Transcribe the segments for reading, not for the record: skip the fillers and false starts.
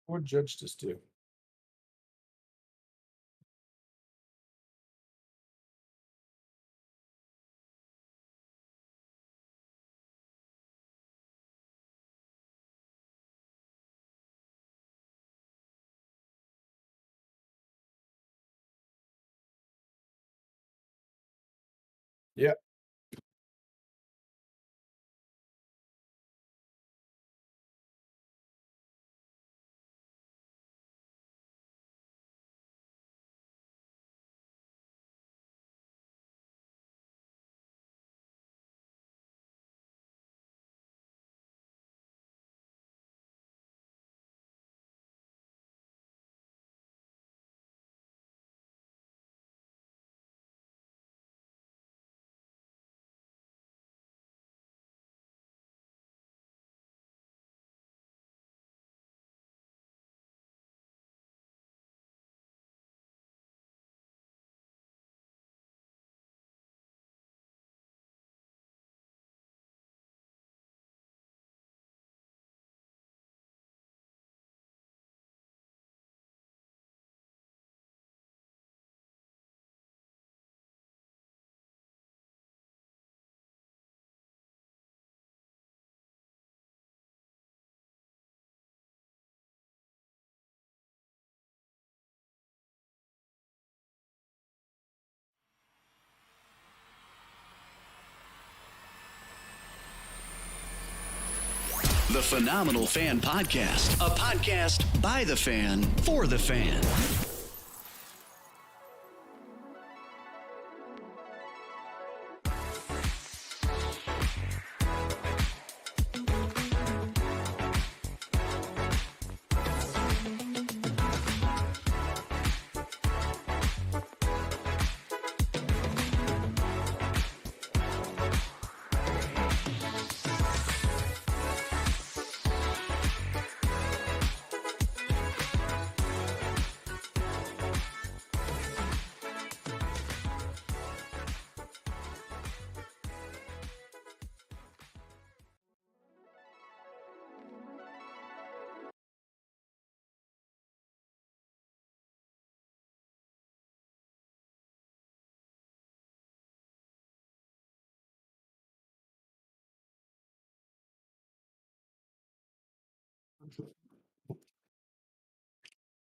What Judge just do? Yeah. The Phenomenal Fan Podcast, a podcast by the fan for the fan.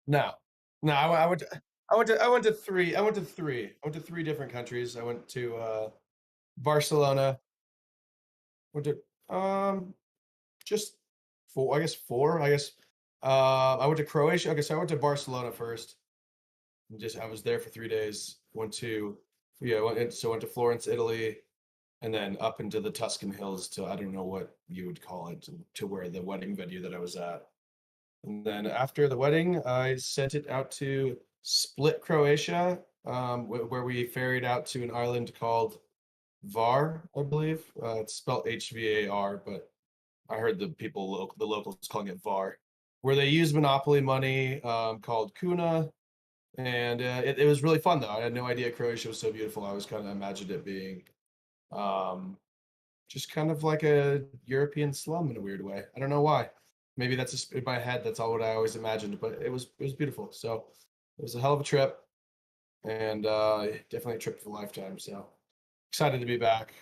No, no. I went to three. I went to three different countries. I went to Barcelona. Went to just four. I guess four. I guess I went to Croatia. Okay, so I went to Barcelona first. And just I was there for 3 days. Went to yeah. Went to Florence, Italy, and then up into the Tuscan hills to I don't know what you would call it to where the wedding venue that I was at. And then after the wedding, I sent it out to Split, Croatia, where we ferried out to an island called Var, I believe. It's spelled HVAR, but I heard the locals calling it Var, where they use Monopoly money called Kuna. And it was really fun, though. I had no idea Croatia was so beautiful. I was kind of imagined it being um, just kind of like a European slum in a weird way. I don't know why. Maybe that's just in my head. That's all what I always imagined, but it was beautiful. So it was a hell of a trip, and definitely a trip of a lifetime. So excited to be back.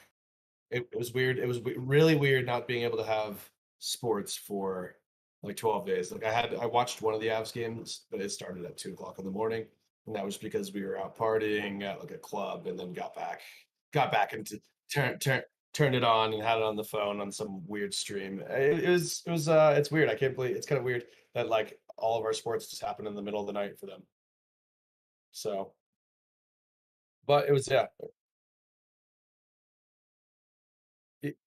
It was weird. It was really weird not being able to have sports for like 12 days. Like I watched one of the Avs games, but it started at 2 o'clock in the morning, and that was because we were out partying at like a club, and then got back into turn turn turned it on and had it on the phone on some weird stream. It's weird. I can't believe it's kind of weird that like all of our sports just happen in the middle of the night for them. So, but it was yeah. It-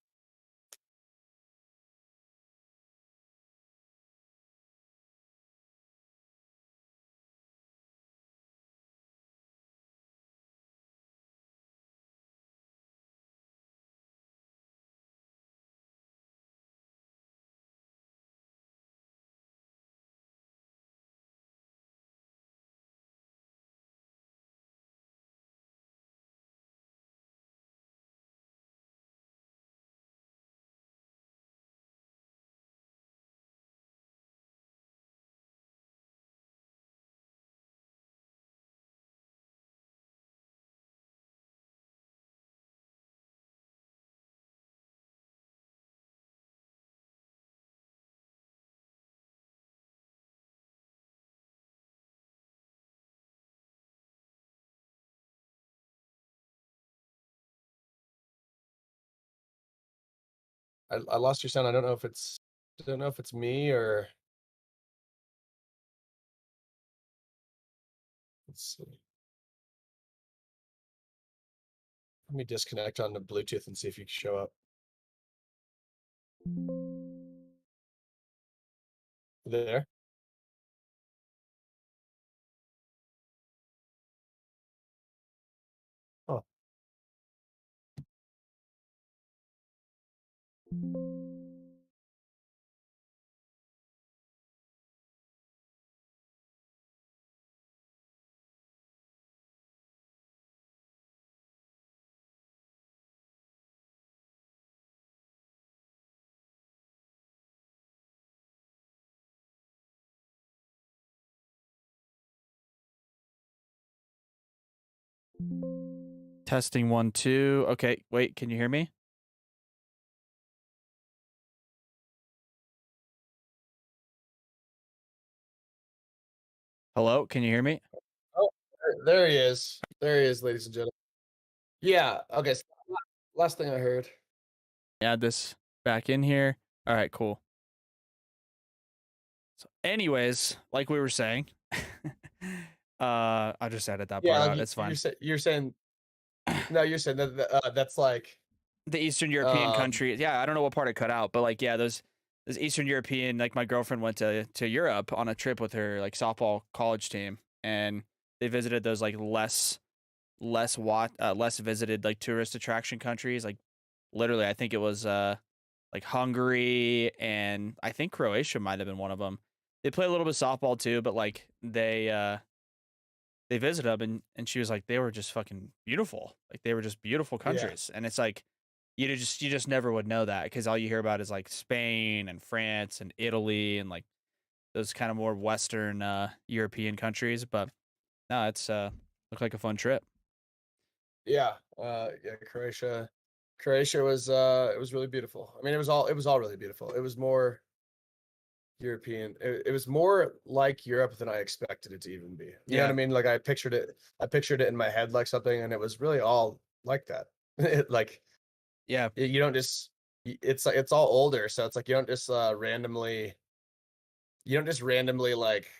I lost your sound. I don't know if it's me or let's see. Let me disconnect on the Bluetooth and see if you can show up. There. Oh. Testing 1, 2. Okay, wait, can you hear me? Hello, can you hear me? Oh, there he is. There he is, ladies and gentlemen. Yeah. Okay. So last thing I heard. Add this back in here. All right, cool. So, anyways, like we were saying, I'll just edit that Yeah, part like out. It's fine. you're saying no, you're saying that's like The Eastern European country. Yeah, I don't know what part it cut out, but like, yeah, those Eastern European. Like, my girlfriend went to Europe on a trip with her like softball college team, and they visited those like less visited like tourist attraction countries. Like, literally, I think it was like Hungary, and I think Croatia might have been one of them. They play a little bit of softball too, but like they visited them, and she was like, they were just fucking beautiful. Like, they were just beautiful yeah. countries. And it's like, you just never would know that, because all you hear about is like Spain and France and Italy and like those kind of more Western European countries. But no, it's looked like a fun trip. Yeah. Yeah, Croatia was it was really beautiful. I mean, it was all really beautiful. It was more European. It was more like Europe than I expected it to even be. You know what I Yeah. mean? Like I pictured it in my head like something, and it was really all like that. Like Yeah. you don't just it's like it's all older, so it's like you don't just randomly like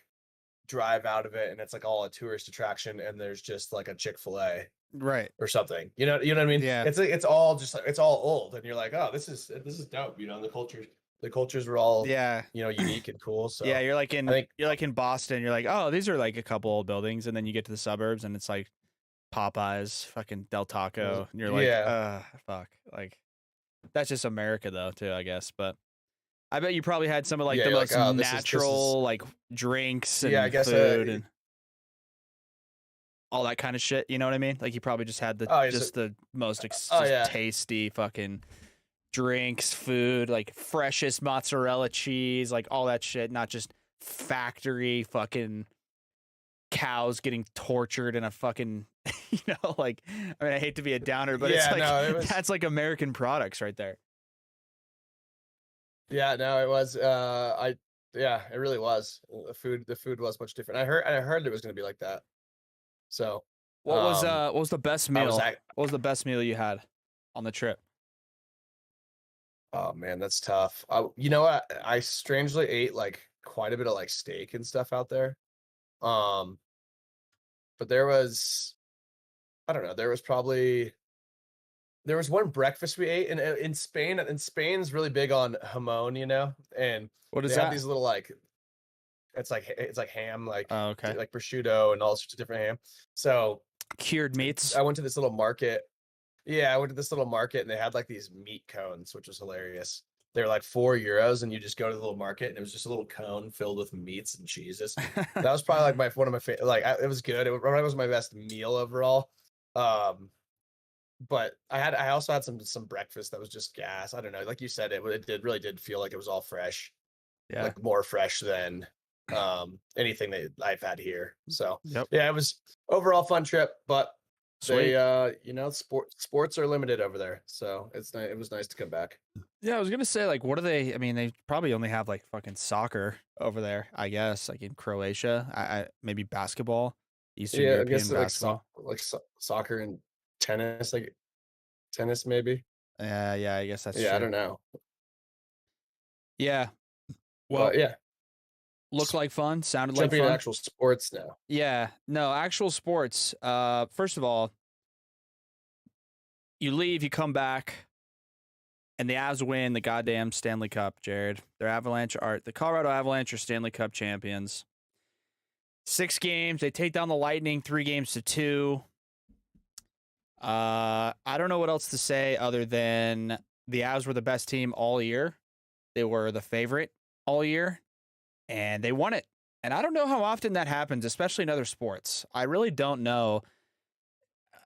drive out of it and it's like all a tourist attraction and there's just like a Chick-fil-A Right. or something. You know what I mean? Yeah. It's like it's all just like it's all old and you're like, "Oh, this is dope." You know, the cultures were all, Yeah. unique and cool. Yeah, So I think you're like in Boston. You're like, oh, these are like a couple old buildings, and then you get to the suburbs, and it's like Popeyes, fucking Del Taco, and you're like, yeah. fuck, like that's just America though, too, I guess. But I bet you probably had some of like Yeah, the you're like, most "Oh, this is natural like drinks yeah, I and guess food and all that kind of shit. You know what I mean? Like, you probably just had oh, the most oh just yeah. tasty fucking drinks, food, like freshest mozzarella cheese, like all that shit, not just factory fucking cows getting tortured in a fucking like, I mean, I hate to be a downer, but it's Yeah, like no, it was that's like American products right there. yeah, no, it was I yeah, it really was. The food was much different. I heard it was going to be like that. So, What was the best I was meal? at What was the best meal you had on the trip? oh man, that's tough. You know what? I strangely ate like quite a bit of like steak and stuff out there. Um, but there was I don't know, there was one breakfast we ate in Spain, and Spain's really big on jamon, and What is they have that? these little like it's like ham, Oh, okay. like prosciutto and all sorts of different ham. So Cured meats. I went to this little market. Yeah, I went to this little market and they had like these meat cones, which was hilarious. They were like €4, and you just go to the little market and it was just a little cone filled with meats and cheeses. That was probably like one of my favorite. Like it was good. Probably was my best meal overall. Um, but I also had some breakfast that was just gas. I don't know. Like you said, really did feel like it was all fresh, Yeah. like more fresh than anything that I've had here. So Yep. yeah, it was overall fun trip, but Sweet. they sports are limited over there. So it was nice to come back. Yeah, I was gonna say, like, what do they? I mean, they probably only have like fucking soccer over there, I guess, like in Croatia. I maybe basketball, Eastern Yeah, I guess European basketball. soccer and tennis, like tennis maybe. Yeah, I guess that's Yeah, I true. don't know. Yeah. Well, But yeah, looked like fun. Sounded like jumping into fun. actual sports now. Yeah. No, actual sports. First of all, you leave, you come back, and the Avs win the goddamn Stanley Cup, Jared. The Colorado Avalanche are Stanley Cup champions. 6 games. They take down the Lightning 3-2. I don't know what else to say other than the Avs were the best team all year. They were the favorite all year, and they won it. And I don't know how often that happens, especially in other sports. I really don't know.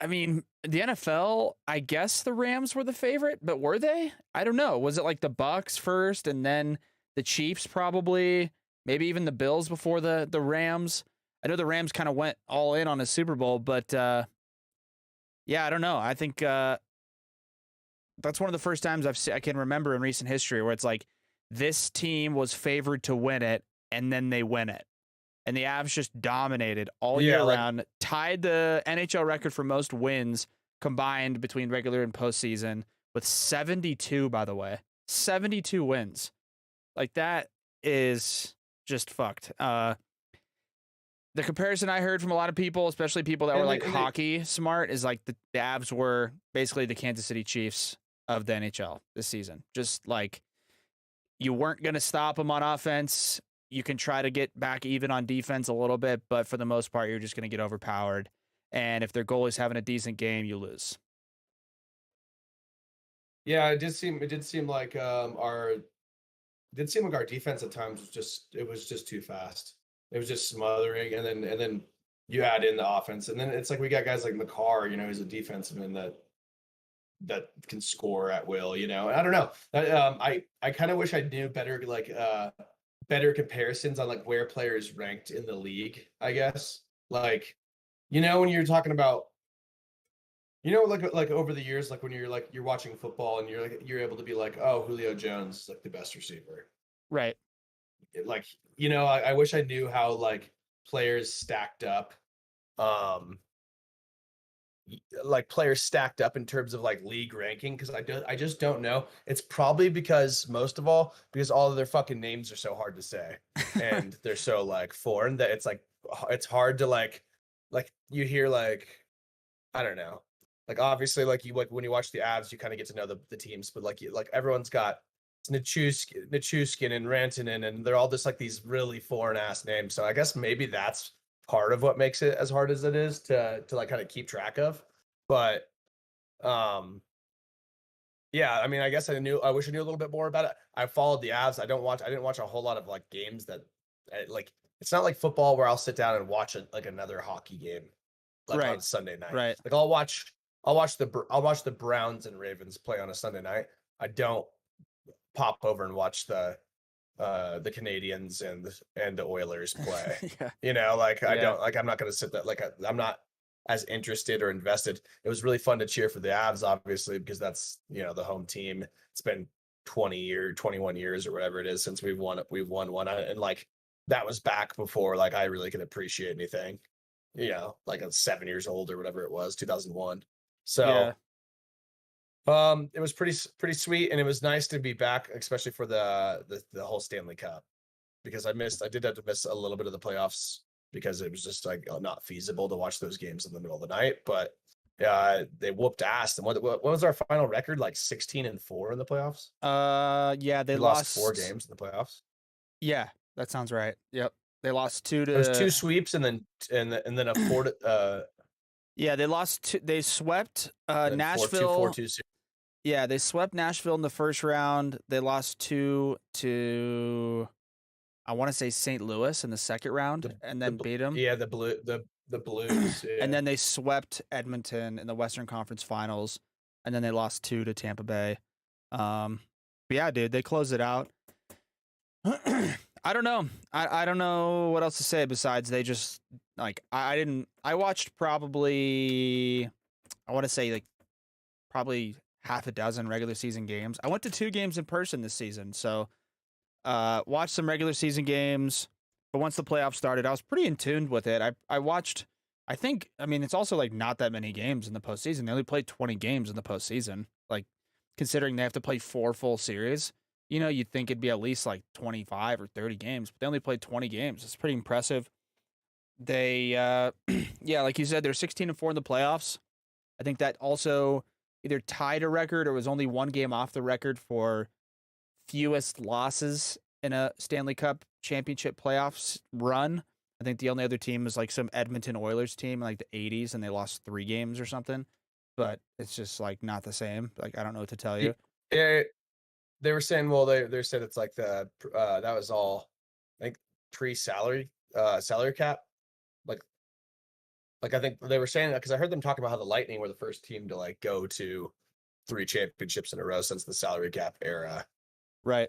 I mean, the NFL, I guess the Rams were the favorite, but were they? I don't know. Was it like the Bucks first and then the Chiefs probably, maybe even the Bills before the Rams? I know the Rams kind of went all in on a Super Bowl, but yeah, I don't know. I think that's one of the first times I can remember in recent history where it's like this team was favored to win it and then they win it. And the Avs just dominated all year round, tied the NHL record for most wins combined between regular and postseason with 72, by the way. 72 wins. Like, that is just fucked. The comparison I heard from a lot of people, especially people that were like hockey smart, is like the Avs were basically the Kansas City Chiefs of the NHL this season. Just like, you weren't going to stop them on offense. You can try to get back even on defense a little bit, but for the most part, you're just going to get overpowered. And if their goalie's having a decent game, you lose. Yeah, it did seem like our defense at times was just too fast. It was just smothering, and then you add in the offense, and then it's like we got guys like McCarr, who's a defenseman that can score at will, I don't know. I kind of wish I knew better, better comparisons on like where players ranked in the league, I guess. Like, when you're talking about, like over the years, like when you're watching football and you're able to be like, oh, Julio Jones is like the best receiver. Right. Like, I wish I knew how like players stacked up. Like players stacked up in terms of like league ranking, because I just don't know. It's probably because because all of their fucking names are so hard to say and they're so like foreign that it's hard to like you hear like, I don't know, like obviously like when you watch the Avs you kind of get to know the teams, but like everyone's got Nichushkin and Rantanen, and they're all just like these really foreign ass names. So I guess maybe that's part of what makes it as hard as it is to like kind of keep track of. But yeah, I mean, I guess I wish I knew a little bit more about it. I followed the Avs. I didn't watch a whole lot of like games that like, it's not like football where I'll sit down and watch like another hockey game like on Sunday night. Right. Like I'll watch the Browns and Ravens play on a Sunday night. I don't pop over and watch the Canadians and the Oilers play. Yeah. I don't, like, I'm not going to sit there. Like, I'm not as interested or invested. It was really fun to cheer for the Avs, obviously, because that's, the home team. It's been 21 years or whatever it is since we've won one. And like, that was back before, like, I really could appreciate anything, like I'm 7 years old or whatever it was, 2001. So, yeah. It was pretty sweet, and it was nice to be back, especially for the whole Stanley Cup, because I did have to miss a little bit of the playoffs because it was just like not feasible to watch those games in the middle of the night. But they whooped ass. And what was our final record? Like 16-4 in the playoffs. Yeah, they lost 4 games in the playoffs. Yeah, that sounds right. Yep, they lost 2 to. It was 2 sweeps and then a 4. Yeah, they lost. They swept Nashville. 4-2. Yeah, they swept Nashville in the first round. They lost 2 to, I want to say, St. Louis in the second round, and then beat them. Yeah, the Blues. Yeah. And then they swept Edmonton in the Western Conference Finals, and then they lost 2 to Tampa Bay. But yeah, dude, they closed it out. I don't know. I don't know what else to say besides they just, like, I watched probably, I want to say, like, probably half a dozen regular season games. I went to 2 games in person this season, so watched some regular season games. But once the playoffs started, I was pretty in tune with it. I watched, I mean, it's also like not that many games in the postseason. They only played 20 games in the postseason. Like, considering they have to play 4 full series, you'd think it'd be at least like 25 or 30 games, but they only played 20 games. It's pretty impressive. They, yeah, like you said, they're 16-4 in the playoffs. I think that also either tied a record or was only one game off the record for fewest losses in a Stanley Cup championship playoffs run. I think the only other team was like some Edmonton Oilers team in like the 80s, and they lost 3 games or something. But it's just like not the same. Like, I don't know what to tell you. Yeah, they were saying, well, they said it's like that was all, I think, pre-salary salary cap. Like I think they were saying that because I heard them talk about how the Lightning were the first team to like go to 3 championships in a row since the salary cap era. Right.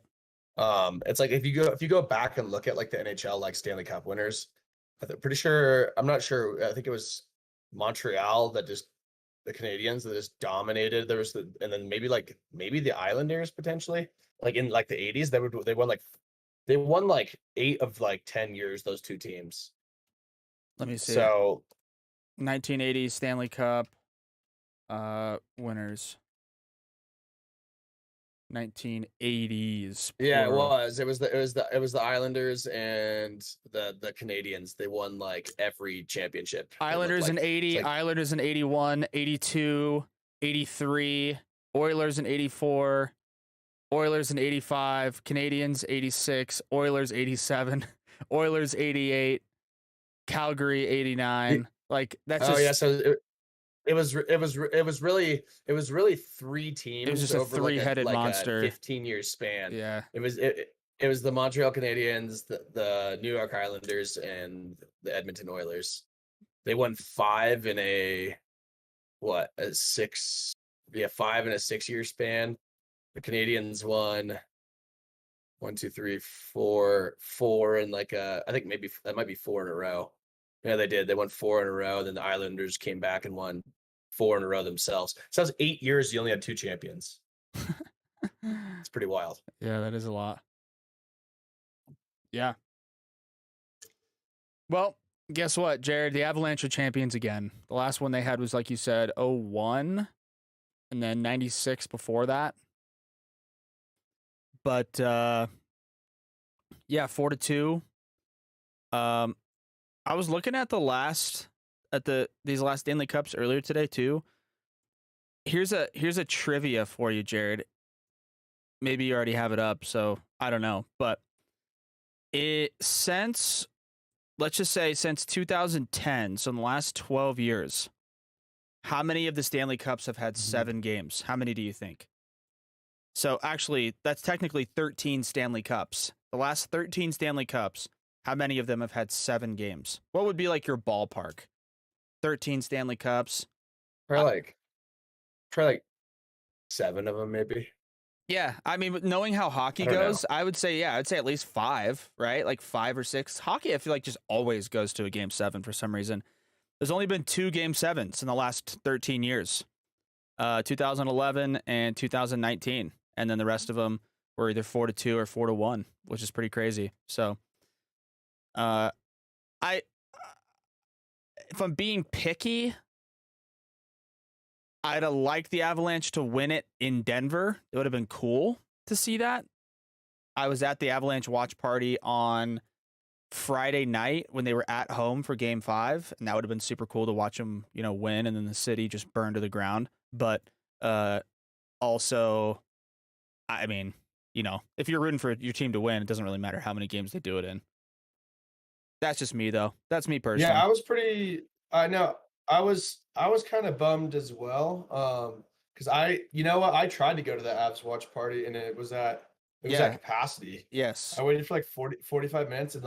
It's like if you go back and look at like the NHL like Stanley Cup winners, I'm not sure. I think it was Montreal that just the Canadians that just dominated. There was and then maybe the Islanders potentially like in like the 80s they won like 8 of like 10 years, those 2 teams. Let me see. So 1980 Stanley Cup winners. 1980s. yeah, plural. it was the Islanders and the Canadians. They won like every championship. Islanders in 80, like, Islanders in 81, 82, 83, Oilers in 84, Oilers in 85, Canadians 86, Oilers 87, Oilers 88, Calgary 89. Like that's just yeah, so it was really 3 teams. it was just a over three-headed like monster. a 15-year span. Yeah. It was the Montreal Canadiens, the New York Islanders, and the Edmonton Oilers. They won 5 in a 6 5 in a 6-year span. The Canadians won 1, 2, 3, 4 in like I think maybe that might be 4 in a row. Yeah, they did. They won 4 in a row. Then the Islanders came back and won 4 in a row themselves. So that was 8 years. You only had 2 champions. It's pretty wild. Yeah, that is a lot. Yeah. Well, guess what, Jared? The Avalanche are champions again. The last one they had was, like you said, 01, and then 96 before that. But yeah, 4-2. I was looking at these last Stanley Cups earlier today too. Here's a trivia for you, Jared. Maybe you already have it up, so I don't know. But since 2010, so in the last 12 years, how many of the Stanley Cups have had 7 games? How many do you think? So actually, that's technically 13 Stanley Cups. The last 13 Stanley Cups, how many of them have had 7 games? What would be like your ballpark? 13 Stanley Cups. Try like 7 of them, maybe. Yeah, I mean, knowing how hockey goes, I would say at least 5, right? Like 5 or 6. Hockey, I feel like just always goes to a game 7 for some reason. There's only been 2 game 7s in the last 13 years, 2011 and 2019, and then the rest of them were either 4-2 or 4-1, which is pretty crazy. So, if I'm being picky, I'd have liked the Avalanche to win it in Denver. It would have been cool to see that. I was at the Avalanche watch party on Friday night when they were at home for Game 5, and that would have been super cool to watch them, win, and then the city just burn to the ground. But also, I mean, if you're rooting for your team to win, it doesn't really matter how many games they do it in. That's just me, though. That's me personally. Yeah, I know. I was kind of bummed as well. Because I tried to go to the Avs watch party, and it was at capacity. Yes. I waited for like 45 minutes, and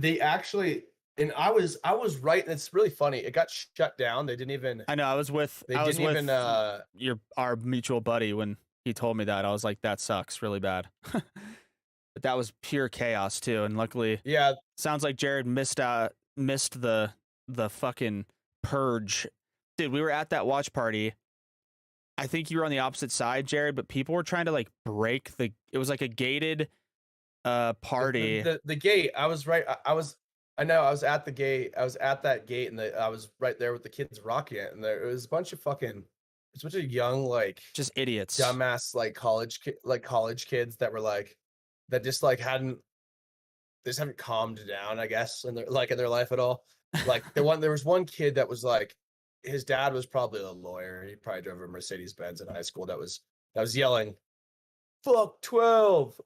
they actually, and I was right. And it's really funny. It got shut down. They didn't even. I know. I was with our mutual buddy when he told me that. I was like, that sucks really bad. But that was pure chaos too, and luckily, yeah. Sounds like Jared missed the fucking purge. Dude, we were at that watch party. I think you were on the opposite side, Jared, but people were trying to like break it was like a gated party. The gate. I was right. I was at the gate. I was at that gate, and I was right there with the kids rocking it. And it was a bunch of fucking it's a bunch of young, like, Just idiots. dumbass, like, college kids that were, like, that just, like, they just haven't calmed down, I guess, in their life at all. Like, there was one kid that was, like, his dad was probably a lawyer, he probably drove a Mercedes Benz in high school, that was yelling, "Fuck 12,"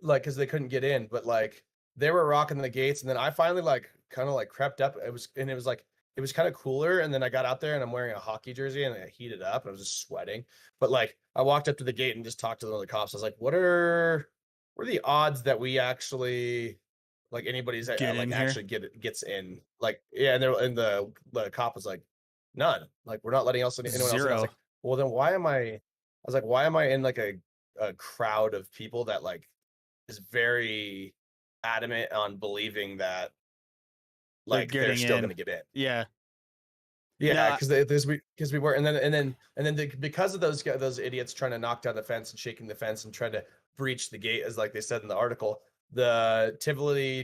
like, because they couldn't get in, but, like, they were rocking the gates, and then I finally, like, kinda, like, crept up, it was, like, it was kinda cooler, and then I got out there, and I'm wearing a hockey jersey, and it heated up, and I was just sweating, but, like, I walked up to the gate and just talked to one of the cops, I was like, what are the odds that we actually like, anybody's, Get like, in here. actually gets in? Like, yeah, and the cop was like, "None, like, we're not letting anyone else in." I was 0. like, "Well, then why am I in, like, a crowd of people that, like, is very adamant on believing that, They're like, they're getting still in. gonna get in." Yeah. Yeah, No, because we were, because of those idiots trying to knock down the fence and shaking the fence and trying to breach the gate, as like they said in the article, the host Tivoli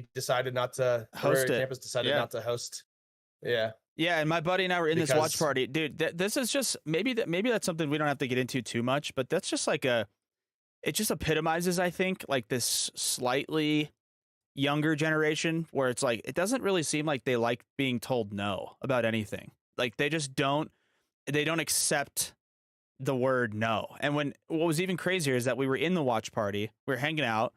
it. campus decided Yeah. not to host. Yeah, Yeah, and my buddy and I were in this watch because party. Dude, this is just maybe that's something we don't have to get into too much, but that's just like it just epitomizes, I think, like this slightly younger generation where it's like it doesn't really seem like they like being told no about anything. Like they just don't accept the word no. And what was even crazier is that we were in the watch party, we were hanging out.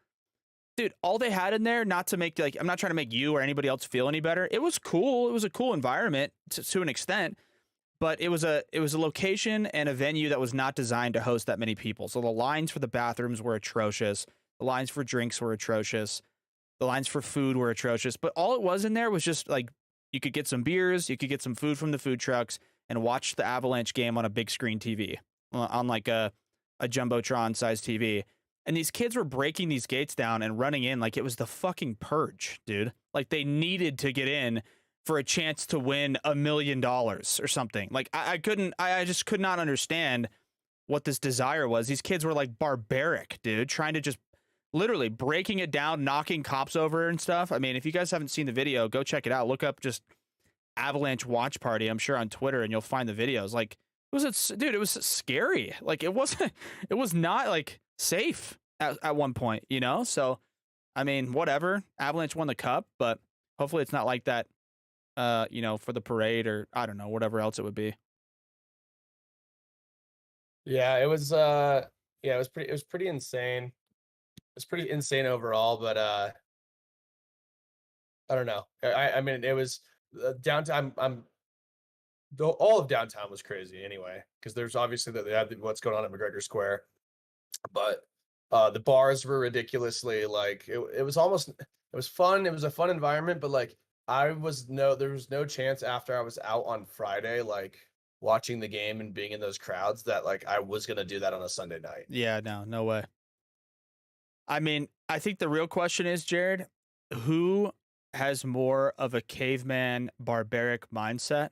Dude, all they had in there, not to make like I'm not trying to make you or anybody else feel any better. It was cool. It was a cool environment to an extent, but it was a location and a venue that was not designed to host that many people. So the lines for the bathrooms were atrocious. The lines for drinks were atrocious. The lines for food were atrocious. But all it was in there was just like you could get some beers, you could get some food from the food trucks, and watch the Avalanche game on a big screen TV, on like a Jumbotron sized TV. And these kids were breaking these gates down and running in like it was the fucking purge, dude. Like they needed to get in for a chance to win $1 million or something. Like I just could not understand what this desire was. These kids were like barbaric, dude, trying to just literally breaking it down, knocking cops over and stuff. I mean, if you guys haven't seen the video, go check it out. Look up just Avalanche Watch Party, I'm sure on Twitter, and you'll find the videos. Like, dude, it was scary. Like it was not like safe at one point, you know? So, I mean, whatever. Avalanche won the cup, but hopefully it's not like that, for the parade or I don't know, whatever else it would be. yeah, it was pretty insane. It was pretty insane overall, but I don't know. I mean, it was downtown. All of downtown was crazy anyway, because there's obviously they had what's going on at McGregor Square, but the bars were ridiculously like it was fun. It was a fun environment, but like there was no chance after I was out on Friday, like watching the game and being in those crowds, that like I was gonna do that on a Sunday night. Yeah, no way. I mean, I think the real question is, Jared, who has more of a caveman barbaric mindset?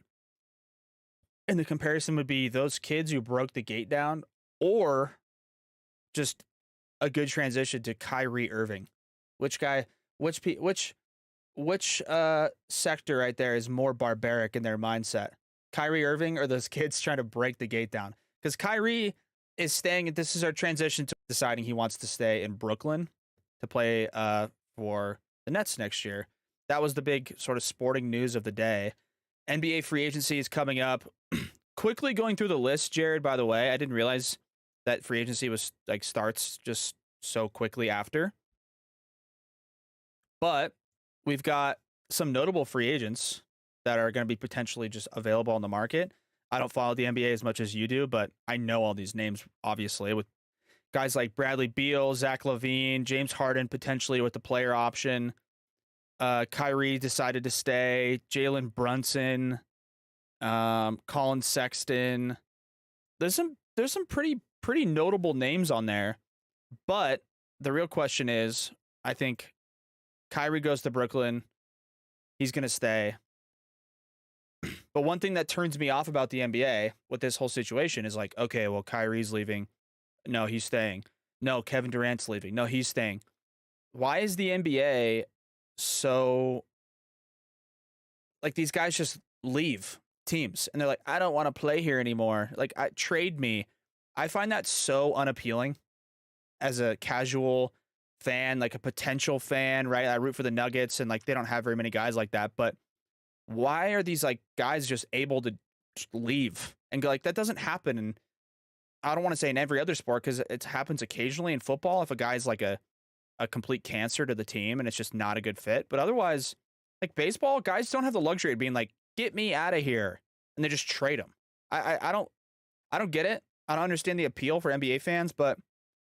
And the comparison would be those kids who broke the gate down, or just a good transition to Kyrie Irving. Which guy, which sector right there is more barbaric in their mindset? Kyrie Irving or those kids trying to break the gate down? Because Kyrie is staying, this is our transition to deciding he wants to stay in Brooklyn to play for the Nets next year. That was the big sort of sporting news of the day. NBA free agency is coming up. Quickly going through the list, Jared, by the way, I didn't realize that free agency was like starts just so quickly after. But we've got some notable free agents that are going to be potentially just available on the market. I don't follow the NBA as much as you do, but I know all these names, obviously, with guys like Bradley Beal, Zach LaVine, James Harden potentially with the player option. Kyrie decided to stay. Jalen Brunson, Colin Sexton. There's some pretty notable names on there, but the real question is, I think Kyrie goes to Brooklyn. He's gonna stay. But one thing that turns me off about the NBA with this whole situation is like, okay, well, Kyrie's leaving. No, he's staying. No, Kevin Durant's leaving. No, he's staying. Why is the NBA so like these guys just leave teams, and they're like, I don't want to play here anymore. Like, trade me. I find that so unappealing as a casual fan, like a potential fan, right? I root for the Nuggets, and like they don't have very many guys like that. But why are these like guys just able to just leave and go like that? Doesn't happen, and I don't want to say in every other sport because it happens occasionally in football if a guy's like a complete cancer to the team and it's just not a good fit. But otherwise, like baseball, guys don't have the luxury of being like, get me out of here, and they just trade them. I don't get it. I don't understand the appeal for NBA fans, but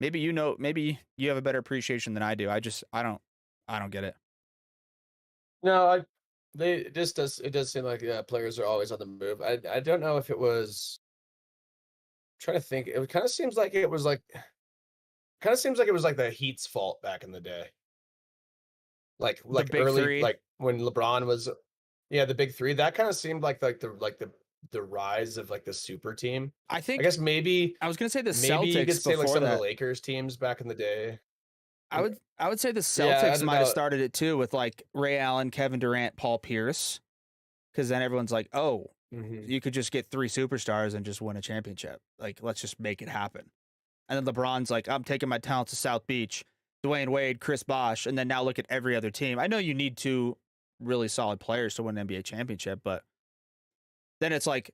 maybe maybe you have a better appreciation than I do. I don't get it. No, it does seem like players are always on the move. I don't know if it was. Trying to think, it kind of seems like it was like the Heat's fault back in the day. Like big early, three. like when LeBron was, yeah, the big three. That kind of seemed like the rise of like the super team. I think I guess maybe I was gonna say the maybe you could Celtics say like before some of the that. Lakers teams back in the day. I would say the Yeah, I Celtics don't might have know. started it too with like Ray Allen, Kevin Durant, Paul Pierce, because then everyone's like, oh, Mhm. you could just get 3 superstars and just win a championship. Like, let's just make it happen. And then LeBron's like, I'm taking my talent to South Beach. Dwayne Wade, Chris Bosh, and then now look at every other team. I know you need 2 really solid players to win an NBA championship, but then it's like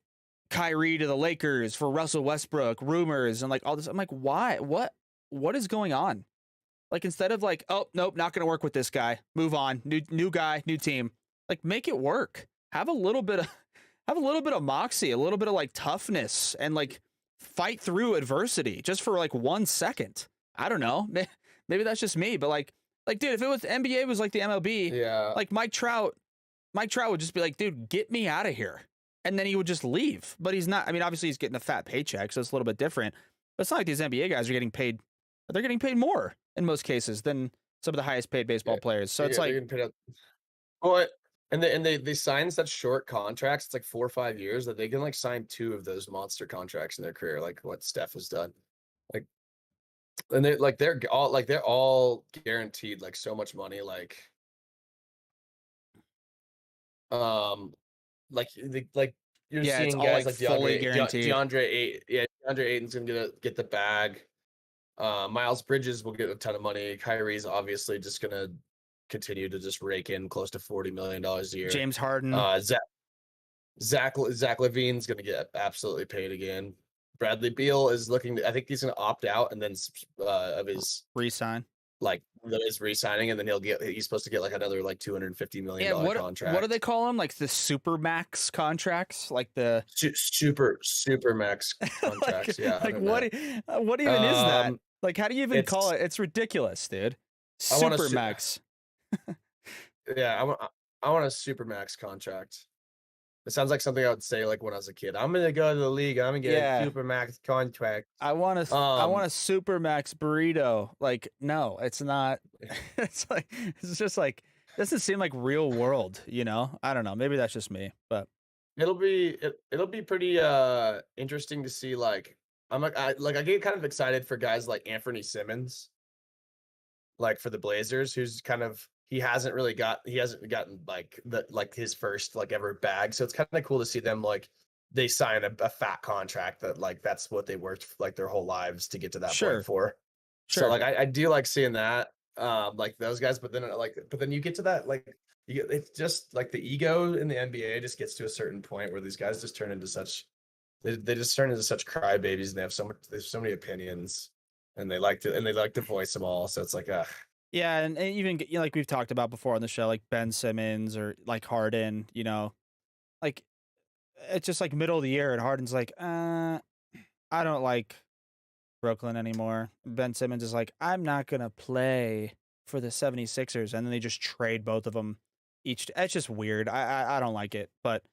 Kyrie to the Lakers for Russell Westbrook, rumors, and like all this. I'm like, why? What is going on? Like, instead of like, oh nope, not gonna work with this guy. Move on. New guy, new team. Like, make it work. Have a little bit of moxie, a little bit of like toughness, and like fight through adversity just for like 1 second. I don't know. Maybe that's just me, but like, dude, if it was NBA was like the MLB, Yeah, like Mike Trout would just be like, dude, get me out of here. And then he would just leave. But he's not. I mean, obviously he's getting a fat paycheck, so it's a little bit different. But it's not like these NBA guys are getting paid. They're getting paid more in most cases than some of the highest paid baseball players. So it's yeah, they're like, gonna put up. Well, and they sign such short contracts. It's like 4 or 5 years that they can like sign 2 of those monster contracts in their career, like what Steph has done. Like, and they're all guaranteed like so much money. Um, like you're yeah, it's seeing all guys like like fully guaranteed. DeAndre Ayton's gonna get the bag. Miles Bridges will get a ton of money. Kyrie's obviously just gonna continue to just rake in close to $40 million a year. James Harden. Zach Levine's going to get absolutely paid again. Bradley Beal is I think he's going to opt out and then of his Resign. like his re-signing, and then he's supposed to get like another like $250 million contract. What do they call them? Like the super max contracts, like the super max contracts. Yeah, like what even is that? Like, how do you even call it? It's ridiculous, dude. Super max. Yeah, I want a super max contract. It sounds like something I would say like when I was a kid. I'm gonna go to the league. I'm gonna get a super max contract. I want a super max burrito. Like, no, it's not. It's like, it's just like, doesn't seem like real world, you know? I don't know. Maybe that's just me, but it'll be pretty interesting to see. Like, I get kind of excited for guys like Anthony Simmons, like for the Blazers, who's kind of he hasn't gotten like his first like ever bag. So it's kind of cool to see them like they sign a fat contract that like that's what they worked like their whole lives to get to that point for. So like I do like seeing that like those guys, but then you get to that like it's just like the ego in the NBA just gets to a certain point where these guys just turn into such they just turn into such crybabies, and they have so many opinions, and they like to voice them all. So it's like yeah, and even like we've talked about before on the show, like Ben Simmons or like Harden, you know, like it's just like middle of the year, and Harden's like, I don't like Brooklyn anymore. Ben Simmons is like, I'm not gonna play for the 76ers, and then they just trade both of them each. It's just weird. I don't like it, but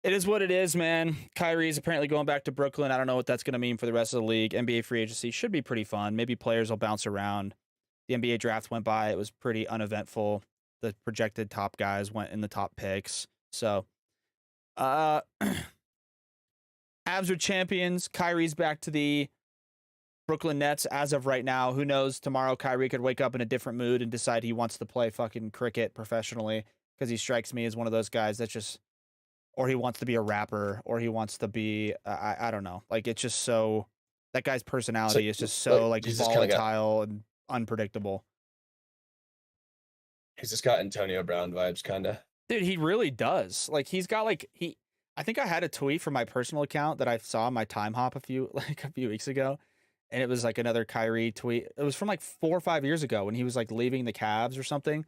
it is what it is, man. Kyrie is apparently going back to Brooklyn. I don't know what that's gonna mean for the rest of the league. NBA free agency should be pretty fun. Maybe players will bounce around. The NBA draft went by. It was pretty uneventful. The projected top guys went in the top picks. So, Avs are champions. Kyrie's back to the Brooklyn Nets as of right now. Who knows? Tomorrow, Kyrie could wake up in a different mood and decide he wants to play fucking cricket professionally, because he strikes me as one of those guys that's just or he wants to be a rapper, or he wants to be I don't know. Like it's just so that guy's personality is just so like he's just kind of got volatile and unpredictable. he's just got Antonio Brown vibes, kind of. Dude, he really does. Like he's got like he I think I had a tweet from my personal account that I saw on my time hop a few weeks ago. And it was like another Kyrie tweet. It was from like 4 or 5 years ago when he was like leaving the Cavs or something.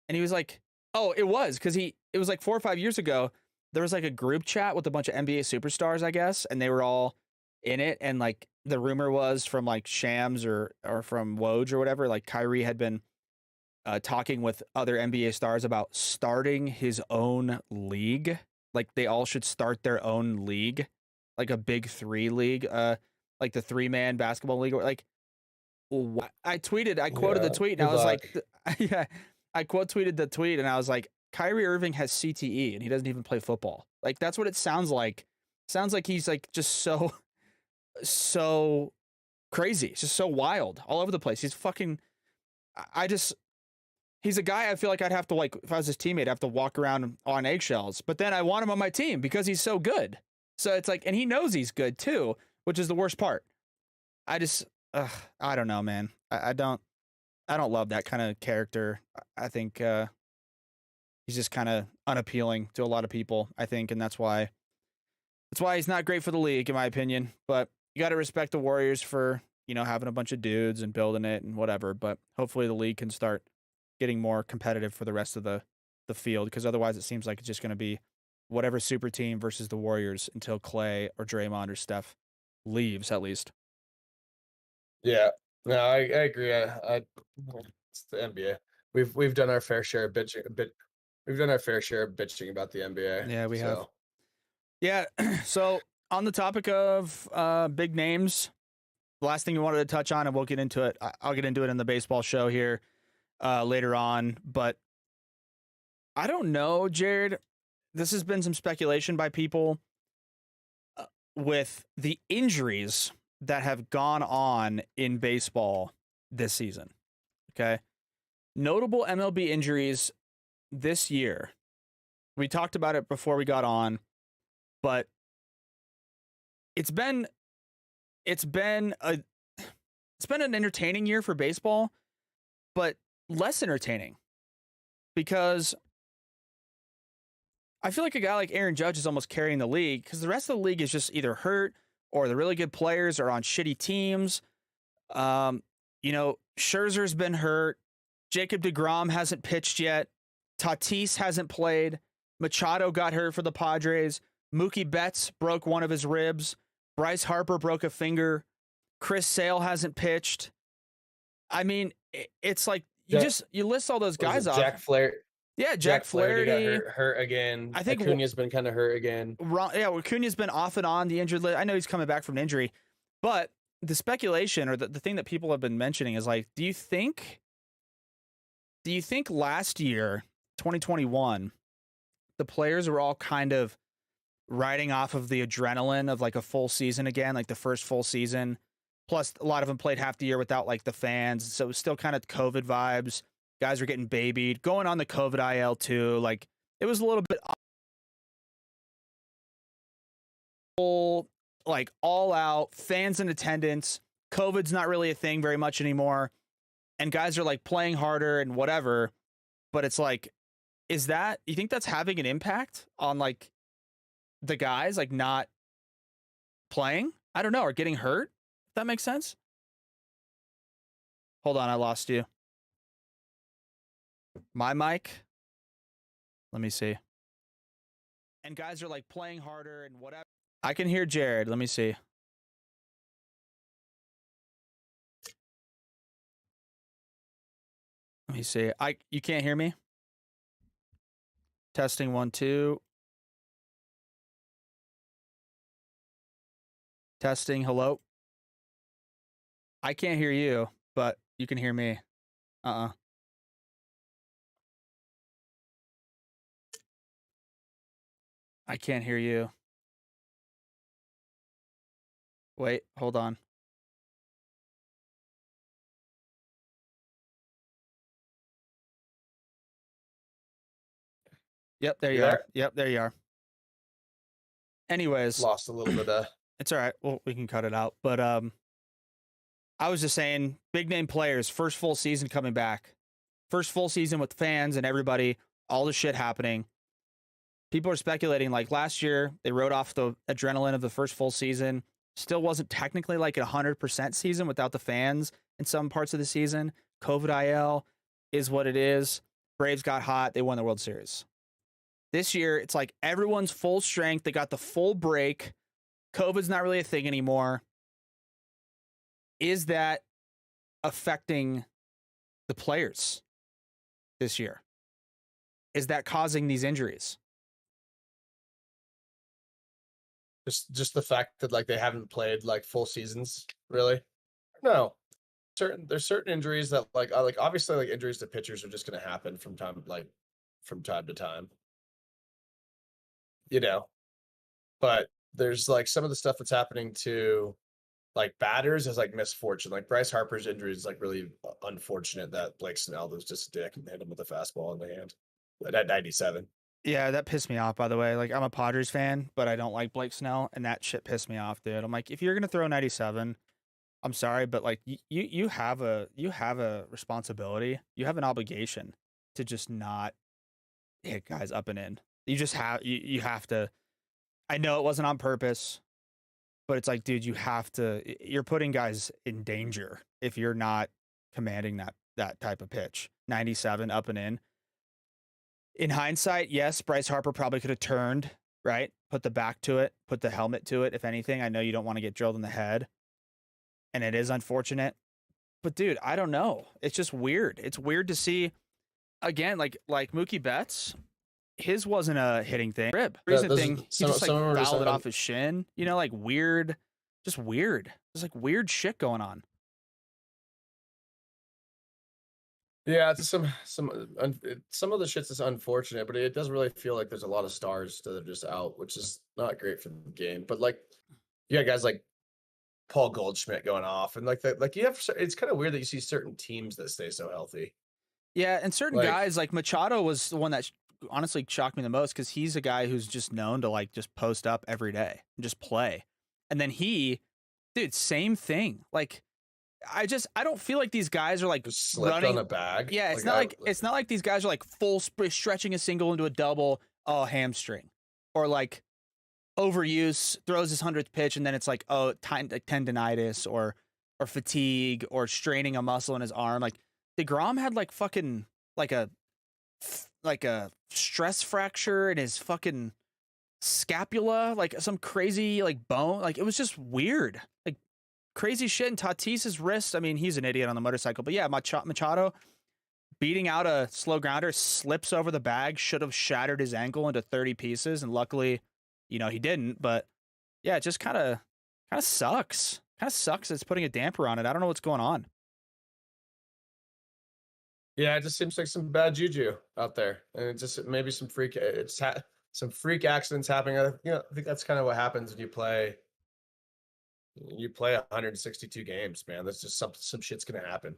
And he was like, oh, it was because it was like 4 or 5 years ago. There was like a group chat with a bunch of NBA superstars, I guess, and they were all in it. And like the rumor was from like Shams or from Woj or whatever, like Kyrie had been talking with other NBA stars about starting his own league. Like they all should start their own league, like a big three league, like the 3-man basketball league. Like I quoted the tweet, and I was like, yeah, I quote tweeted the tweet, and I was like, Kyrie Irving has CTE, and he doesn't even play football. Like that's what it sounds like. Sounds like he's like just so crazy. It's just so wild all over the place. He's fucking. I just he's a guy I feel like I'd have to like if I was his teammate, I'd have to walk around on eggshells. But then I want him on my team because he's so good. So it's like, and he knows he's good too, which is the worst part. I just, I don't know, man. I don't love that kind of character. I think he's just kind of unappealing to a lot of people. I think, and that's why he's not great for the league, in my opinion. But you got to respect the Warriors for having a bunch of dudes and building it and whatever. But hopefully the league can start getting more competitive for the rest of the field, because otherwise it seems like it's just going to be whatever super team versus the Warriors until Clay or Draymond or Steph leaves, at least. Yeah, no, I agree. It's the NBA. We've done our fair share of bitching. We've done our fair share of bitching about the NBA. Yeah, we have. Yeah. So on the topic of big names, the last thing we wanted to touch on, and we'll get into it. I'll get into it in the baseball show here later on, but I don't know, Jared. This has been some speculation by people with the injuries that have gone on in baseball this season. Okay. Notable MLB injuries this year. We talked about it before we got on, but it's been an entertaining year for baseball, but less entertaining because I feel like a guy like Aaron Judge is almost carrying the league because the rest of the league is just either hurt or the really good players are on shitty teams. Scherzer's been hurt. Jacob deGrom hasn't pitched yet. Tatis hasn't played. Machado got hurt for the Padres. Mookie Betts broke one of his ribs. Bryce Harper broke a finger. Chris Sale hasn't pitched. I mean, it's like you list all those guys off. Jack Flaherty. Yeah, Jack Flaherty got hurt again. I think Acuna's been kind of hurt again. Yeah, Acuna's been off and on the injured list. I know he's coming back from an injury, but the speculation or the thing that people have been mentioning is like, do you think last year, 2021, the players were all kind of riding off of the adrenaline of like a full season again, like the first full season? Plus, a lot of them played half the year without like the fans, so it was still kind of COVID vibes. Guys were getting babied, going on the COVID IL too. Like it was a little bit like all out, fans in attendance. COVID's not really a thing very much anymore, and guys are like playing harder and whatever. But it's like, you think that's having an impact on like the guys like not playing? I don't know, or getting hurt? If that makes sense. Hold on, I lost you. My mic? Let me see. And guys are like playing harder and whatever. I can hear Jared. Let me see. Let me see. You can't hear me? Testing 1 2. Testing. Hello. I can't hear you, but you can hear me. I can't hear you. Wait, hold on. Yep, there you are. Yep, there you are. Anyways, Lost a little bit of. it's all right. Well, we can cut it out. But I was just saying, big name players, first full season coming back, first full season with fans and everybody, all the shit happening. People are speculating like last year they wrote off the adrenaline of the first full season. Still wasn't technically like a 100% season without the fans in some parts of the season. COVID IL is what it is. Braves got hot. They won the World Series. This year, it's like everyone's full strength. They got the full break. COVID's not really a thing anymore. Is that affecting the players this year? Is that causing these injuries? Just the fact that like they haven't played like full seasons, really? No. There's certain injuries that like obviously like injuries to pitchers are just gonna happen from time to time. You know, but there's like some of the stuff that's happening to like batters is like misfortune. Like Bryce Harper's injury is like really unfortunate that Blake Snell was just a dick and hit him with a fastball in the hand at 97. Yeah, that pissed me off, by the way. Like, I'm a Padres fan, but I don't like Blake Snell, and that shit pissed me off, dude. I'm like, if you're gonna throw 97, I'm sorry, but like, you have a responsibility, you have an obligation to just not hit guys up and in. You just have you have to. I know it wasn't on purpose, but it's like, dude, you have to. You're putting guys in danger if you're not commanding that type of pitch. 97 up and in. In hindsight, yes, Bryce Harper probably could have turned, right? Put the back to it, put the helmet to it, if anything. I know you don't want to get drilled in the head, and it is unfortunate. But dude, I don't know. It's just weird. It's weird to see again, like Mookie Betts, his wasn't a hitting thing. Rib. Recent thing, he just like fouled it off his shin. You know, like weird, just weird. There's like weird shit going on. Yeah, it's some of the shit's is unfortunate, but it doesn't really feel like there's a lot of stars that are just out, which is not great for the game. But like, you got guys like Paul Goldschmidt going off, and like that, like you have. It's kind of weird that you see certain teams that stay so healthy. Yeah, and certain guys like Machado was the one that honestly shocked me the most because he's a guy who's just known to like just post up every day and just play, and then dude, same thing. Like, I don't feel like these guys are like just slipped running on a bag. Yeah, it's not like these guys are like full stretching a single into a double, hamstring, or like overuse, throws his 100th pitch, and then it's like tendonitis or fatigue or straining a muscle in his arm. Like DeGrom had like fucking like a stress fracture in his fucking scapula, like some crazy like bone. Like it was just weird. Like crazy shit in Tatis's wrist. I mean, he's an idiot on the motorcycle, but yeah, Machado beating out a slow grounder, slips over the bag, should have shattered his ankle into 30 pieces, and luckily, he didn't. But yeah, it just kind of sucks. Kind of sucks. It's putting a damper on it. I don't know what's going on. Yeah, it just seems like some bad juju out there, and it just maybe some freak. Some freak accidents happening. I think that's kind of what happens when you play. You play 162 games, man. That's just some shit's gonna happen.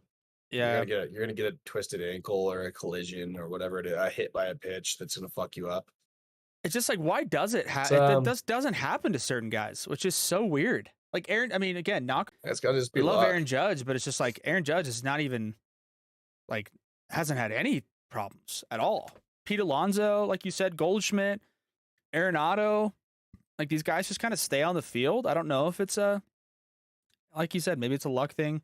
Yeah, you're gonna get a twisted ankle or a collision or whatever it is, a hit by a pitch that's gonna fuck you up. It's just like, why does it happen? It doesn't happen to certain guys, which is so weird. Like Aaron, I mean, again, it's gotta just be. We love Aaron Judge, but it's just like Aaron Judge is not even like hasn't had any problems at all. Pete Alonso, like you said, Goldschmidt, Arenado, like these guys just kind of stay on the field. I don't know if it's like you said, maybe it's a luck thing.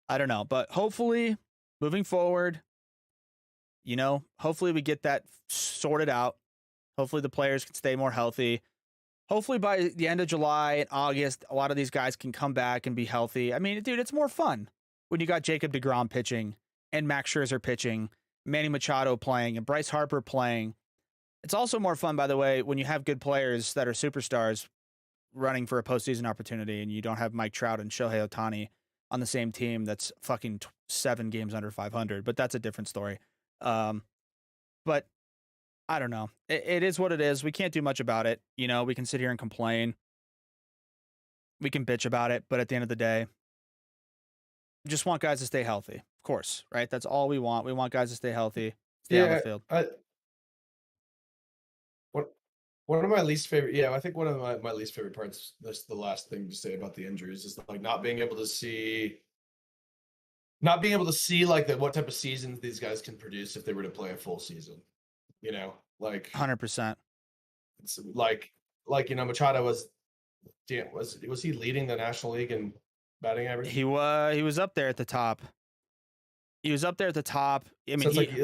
I don't know, but hopefully moving forward, hopefully we get that sorted out. Hopefully the players can stay more healthy. Hopefully by the end of July and August, a lot of these guys can come back and be healthy. I mean, dude, it's more fun when you got Jacob deGrom pitching and Max Scherzer pitching, Manny Machado playing and Bryce Harper playing. It's also more fun, by the way, when you have good players that are superstars running for a postseason opportunity and you don't have Mike Trout and Shohei Ohtani on the same team that's fucking 7 games under 500, but that's a different story. But I don't know. It is what it is. We can't do much about it. We can sit here and complain. We can bitch about it, but at the end of the day, we just want guys to stay healthy. Of course, right? That's all we want. We want guys to stay healthy, stay on the field. One of my least favorite, yeah, I think one of my least favorite parts, that's the last thing to say about the injuries, is like not being able to see like what type of seasons these guys can produce if they were to play a full season. Like 100%. it's Machado was, damn, was he leading the National League in batting average? He was up there at the top. He was up there at the top. I mean, So it's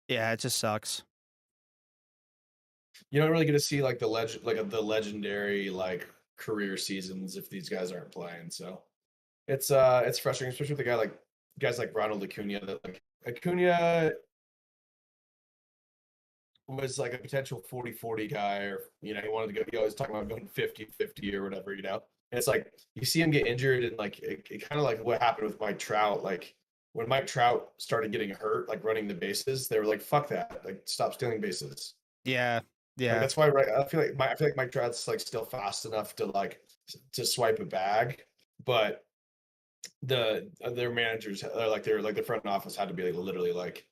yeah, it just sucks. you don't really get to see like the legendary like career seasons if these guys aren't playing. So it's frustrating, especially with guys like Ronald Acuna. That like Acuna was like a potential 40-40 guy, or he wanted to go. He always talking about going 50-50 or whatever. And it's like you see him get injured, and like it kind of like what happened with Mike Trout. Like when Mike Trout started getting hurt, like running the bases, they were like, "Fuck that! Like stop stealing bases." Yeah, Like, that's why I feel like Mike Trout's like still fast enough to swipe a bag, but their managers like the front office had to be like literally like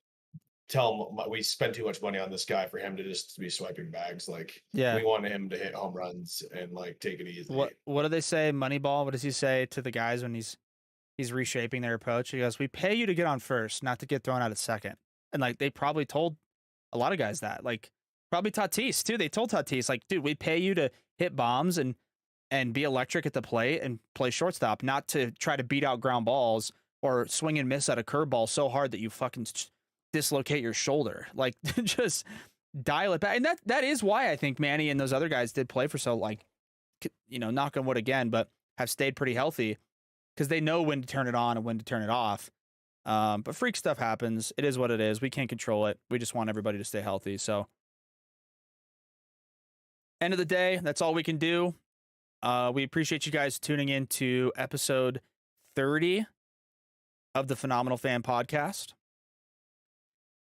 tell them we spend too much money on this guy for him to just be swiping bags. Like we want him to hit home runs and like take it easy. What do they say? Moneyball. What does he say to the guys when he's reshaping their approach? He goes, "We pay you to get on first, not to get thrown out at second." And like they probably told a lot of guys that. Like probably Tatis too. They told Tatis like, "Dude, we pay you to hit bombs and be electric at the plate and play shortstop, not to try to beat out ground balls or swing and miss at a curveball so hard that you fucking dislocate your shoulder." Like just dial it back. And that is why I think Manny and those other guys did play for so, like, knock on wood again, but have stayed pretty healthy because they know when to turn it on and when to turn it off. But freak stuff happens. It is what it is. We can't control it. We just want everybody to stay healthy. So end of the day, that's all we can do. We appreciate you guys tuning in to episode 30 of the Phenomenal Fan Podcast.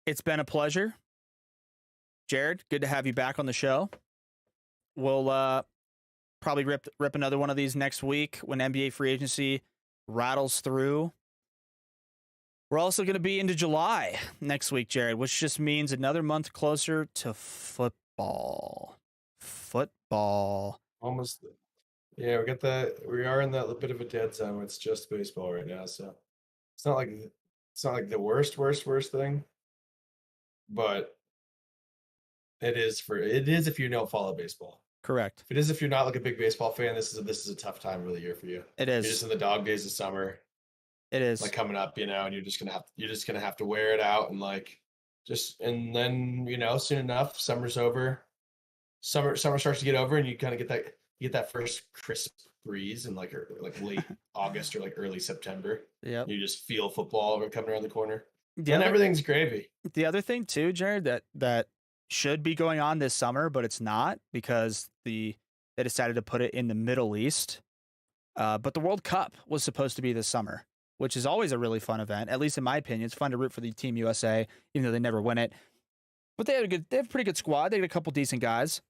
It's been a pleasure. Jared, good to have you back on the show. We'll probably rip another one of these next week when NBA free agency rattles through. We're also going to be into July next week, Jared, which just means another month closer to football. Almost. Yeah, we are in that bit of a dead zone where it's just baseball right now. So it's not like the worst thing, but it is if you don't follow baseball. Correct. If you're not like a big baseball fan, this is a tough time of the year for you. It is. You're just in the dog days of summer. It is like coming up, and you're just gonna have to wear it out, and like and then soon enough, summer's over. Summer starts to get over, and you kind of get that first crisp breeze in like late August or like early September. Yeah. You just feel football coming around the corner. And everything's gravy. The other thing too, Jared, that should be going on this summer, but it's not because they decided to put it in the Middle East. But the World Cup was supposed to be this summer, which is always a really fun event. At least in my opinion, it's fun to root for the Team USA, even though they never win it. But they have a pretty good squad. They had a couple decent guys,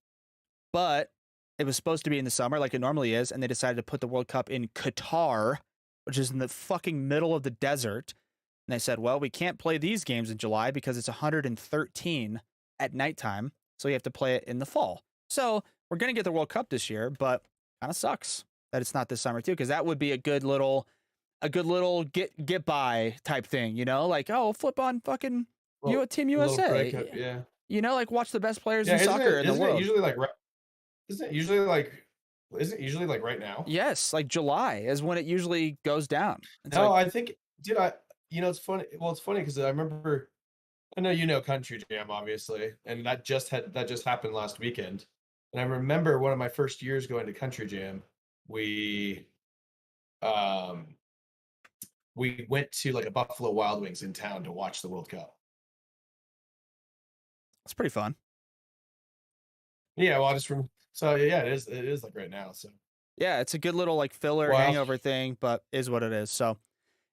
but it was supposed to be in the summer like it normally is, and they decided to put the World Cup in Qatar, which is in the fucking middle of the desert. And they said, well, we can't play these games in July because it's 113 at nighttime, so you have to play it in the fall. So we're going to get the World Cup this year, but kind of sucks that it's not this summer too, because that would be a good little get by type thing, like, oh, flip on fucking Team USA. Breakup, yeah. Like watch the best players in soccer in the world. Isn't it usually like right now? Yes, like July is when it usually goes down. I think, dude, it's funny. Well, it's funny because I remember, I know Country Jam, obviously, and that just happened last weekend. And I remember one of my first years going to Country Jam, we went to like a Buffalo Wild Wings in town to watch the World Cup. It's pretty fun. Yeah, well, it is like right now. So yeah, it's a good little like filler hangover thing, but is what it is. So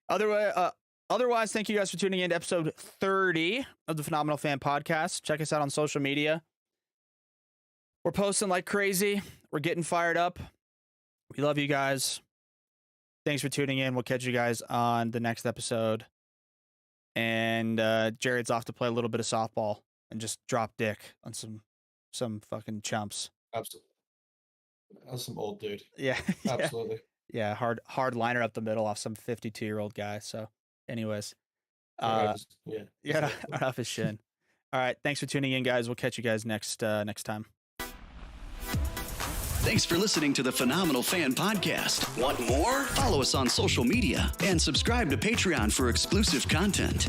otherwise, thank you guys for tuning in to episode 30 of the Phenomenal Fan Podcast. Check us out on social media. We're posting like crazy. We're getting fired up. We love you guys. Thanks for tuning in. We'll catch you guys on the next episode. And Jared's off to play a little bit of softball and just drop dick on some some fucking chumps. Absolutely. That's some old dude. Yeah. Yeah. Absolutely. Yeah. Hard liner up the middle off some 52-year-old guy. So, anyways, Yeah. yeah, Exactly. off his shin. All right. Thanks for tuning in, guys. We'll catch you guys next time. Thanks for listening to the Phenomenal Fan Podcast. Want more? Follow us on social media and subscribe to Patreon for exclusive content.